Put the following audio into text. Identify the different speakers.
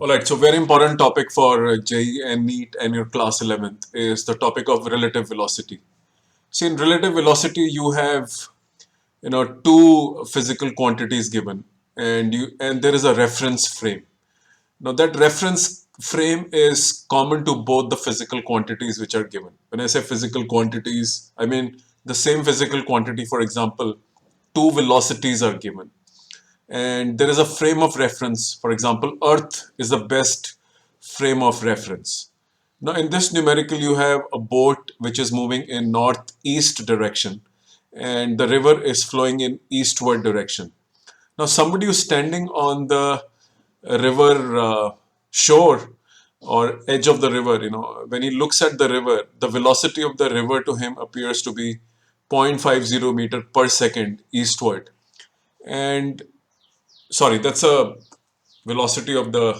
Speaker 1: All right, so very important topic for JEE and NEET and your class 11th is the topic of relative velocity. See, in relative velocity, you have two physical quantities given, and there is a reference frame. Now that reference frame is common to both the physical quantities which are given. When I say physical quantities, I mean the same physical quantity. For example, two velocities are given and there is a frame of reference. For example, Earth is the best frame of reference. Now, in this numerical, you have a boat which is moving in northeast direction, and the river is flowing in eastward direction. Now, somebody who's standing on the river shore or edge of the river, when he looks at the river, the velocity of the river to him appears to be 0.50 meter per second eastward. And sorry, that's a velocity of the